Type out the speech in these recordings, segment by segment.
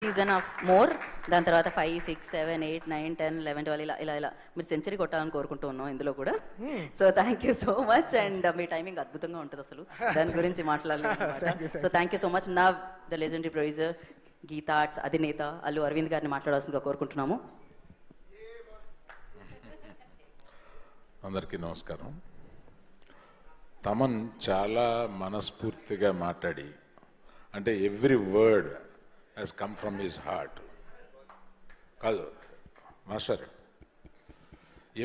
Season of more, దాని తర్వాత 5, 6, 7, 8, 9, 10, 11, 12 ఇలా ఇలా ఇలా మీరు సెంచరీ కొట్టాలని కోరుకుంటూ ఉన్నాం ఇందులో కూడా. So thank you so much. And మీ టైమింగ్ అద్భుతంగా ఉంటుంది అసలు, దాని గురించి మాట్లాడలేదు. So thank you so much. నా the legendary producer Geetha Arts అధినేత అల్లు అరవింద్ గారిని మాట్లాడాల్సిందిగా కోరుకుంటున్నాము. అందరికీ నమస్కారం. తమన్ చాలా మనస్ఫూర్తిగా మాట్లాడి, అంటే every word has come from his heart. కాదు master,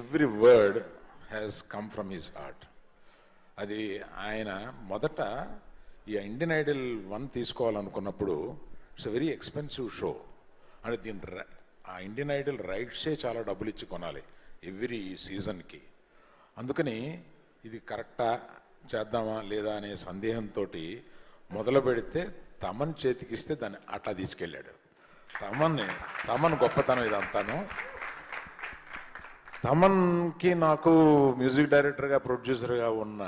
every word has come from his heart. అది ఆయన మొదట ఈ ఇండియన్ ఐడల్ 1 తీసుకోవాలనుకున్నప్పుడు it's a very expensive show. అంటే ఆ ఇండియన్ ఐడల్ రైట్సే చాలా డబ్బులు ఇచ్చి కొనాలి ఎవ్రీ సీజన్కి. అందుకని ఇది కరెక్టా చేద్దామా లేదా అనే సందేహంతో మొదలు పెడితే తమన్ చేతికిస్తే దాన్ని అట్లా తీసుకెళ్ళాడు. తమన్ గొప్పతనం ఇదంతాను. తమన్కి నాకు మ్యూజిక్ డైరెక్టర్గా ప్రొడ్యూసర్గా ఉన్న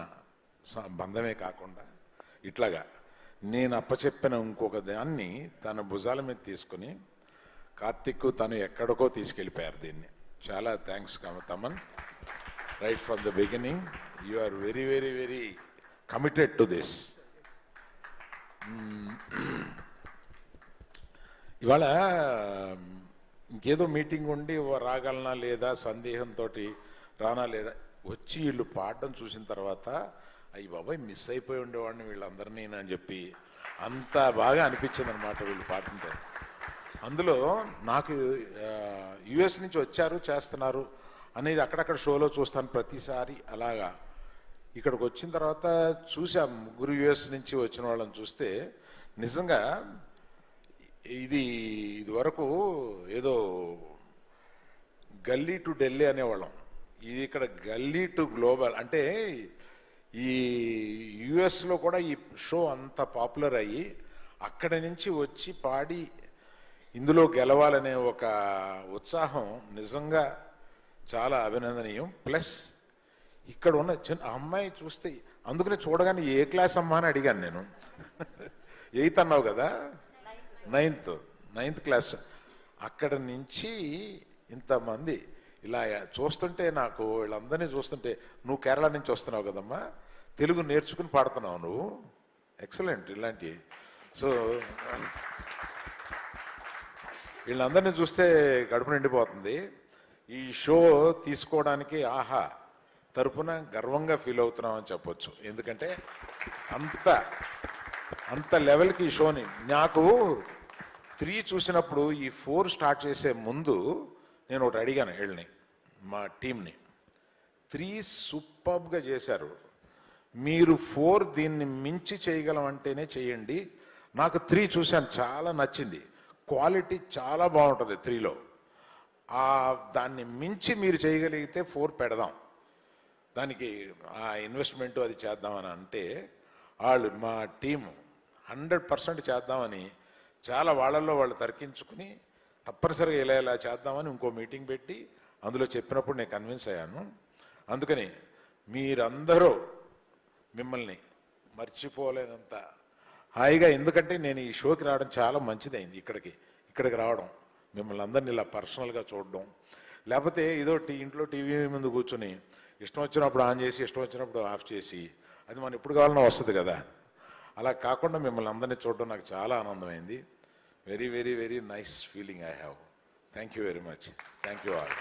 బంధమే కాకుండా ఇట్లాగా నేను అప్పచెప్పిన ఇంకొక దాన్ని తన భుజాల మీద తీసుకుని కార్తిక్ తను ఎక్కడికో తీసుకెళ్ళిపోయారు దీన్ని. చాలా thanks Thaman. Right from the beginning you are very very very committed to this. ఇవాళ ఇంకేదో మీటింగ్ ఉండి రాగలనా లేదా సందేహంతో రానా లేదా వచ్చి వీళ్ళు పాడడం చూసిన తర్వాత అయ్యి బాబాయ్ మిస్ అయిపోయి ఉండేవాడిని వీళ్ళందరినీ అని చెప్పి అంత బాగా అనిపించింది అనమాట వీళ్ళు పాడుతుంటే. అందులో నాకు యుఎస్ నుంచి వచ్చారు చేస్తున్నారు అనేది అక్కడక్కడ షోలో చూస్తాను ప్రతిసారి. అలాగా ఇక్కడికి వచ్చిన తర్వాత చూసా ముగ్గురు యుఎస్ నుంచి వచ్చిన వాళ్ళని చూస్తే నిజంగా ఇది వరకు ఏదో గల్లీ టు ఢిల్లీ అనేవాళ్ళం, ఇది ఇక్కడ గల్లీ టు గ్లోబల్. అంటే ఈ యుఎస్లో కూడా ఈ షో అంత పాపులర్ అయ్యి అక్కడి నుంచి వచ్చి పాడి ఇందులో గెలవాలనే ఒక ఉత్సాహం నిజంగా చాలా అభినందనీయం. ప్లస్ ఇక్కడ ఉన్న చిన్న అమ్మాయి చూస్తే, అందుకనే చూడగానే ఏ క్లాస్ అమ్మా అని అడిగాను నేను. 8th అన్నావు కదా, 9th క్లాస్. అక్కడ నుంచి ఇంతమంది ఇలా చూస్తుంటే నాకు వీళ్ళందరినీ చూస్తుంటే, నువ్వు కేరళ నుంచి వస్తున్నావు కదమ్మా, తెలుగు నేర్చుకుని పాడుతున్నావు నువ్వు, ఎక్సలెంట్ ఇలాంటి. సో వీళ్ళందరినీ చూస్తే కడుపు నిండిపోతుంది. ఈ షో తీసుకోవడానికి ఆహా తరపున గర్వంగా ఫీల్ అవుతున్నామని చెప్పొచ్చు. ఎందుకంటే అంత లెవెల్కి ఈ షోని, నాకు 3 చూసినప్పుడు ఈ 4 స్టార్ట్ చేసే ముందు నేను ఒకటి అడిగాను వీళ్ళని, మా టీంని. 3 సూపర్బ్గా చేశారు, మీరు 4 దీన్ని మించి చేయగలం అంటేనే చేయండి. నాకు 3 చూశాను, చాలా నచ్చింది, క్వాలిటీ చాలా బాగుంటుంది 3లో. దాన్ని మించి మీరు చేయగలిగితే 4 పెడదాం, దానికి ఆ ఇన్వెస్ట్మెంట్ అది చేద్దామని అంటే వాళ్ళు మా టీము 100% చేద్దామని చాలా వాళ్ళల్లో వాళ్ళు తర్కించుకుని తప్పనిసరిగా ఇలా చేద్దామని ఇంకో మీటింగ్ పెట్టి అందులో చెప్పినప్పుడు నేను కన్విన్స్ అయ్యాను. అందుకని మీరందరూ మిమ్మల్ని మర్చిపోలేనంత హాయిగా, ఎందుకంటే నేను ఈ షోకి రావడం చాలా మంచిదైంది. ఇక్కడికి రావడం, మిమ్మల్ని అందరినీ ఇలా పర్సనల్గా చూడడం, లేకపోతే ఏదో ఇంట్లో టీవీ ముందు కూర్చొని ఇష్టం వచ్చినప్పుడు ఆన్ చేసి ఇష్టం వచ్చినప్పుడు ఆఫ్ చేసి అది మనం ఎప్పుడు కావాలన్నా వస్తుంది కదా, అలా కాకుండా మిమ్మల్ని అందరినీ చూడడం నాకు చాలా ఆనందమైంది. Very very very nice feeling I have. Thank you very much. Thank you all.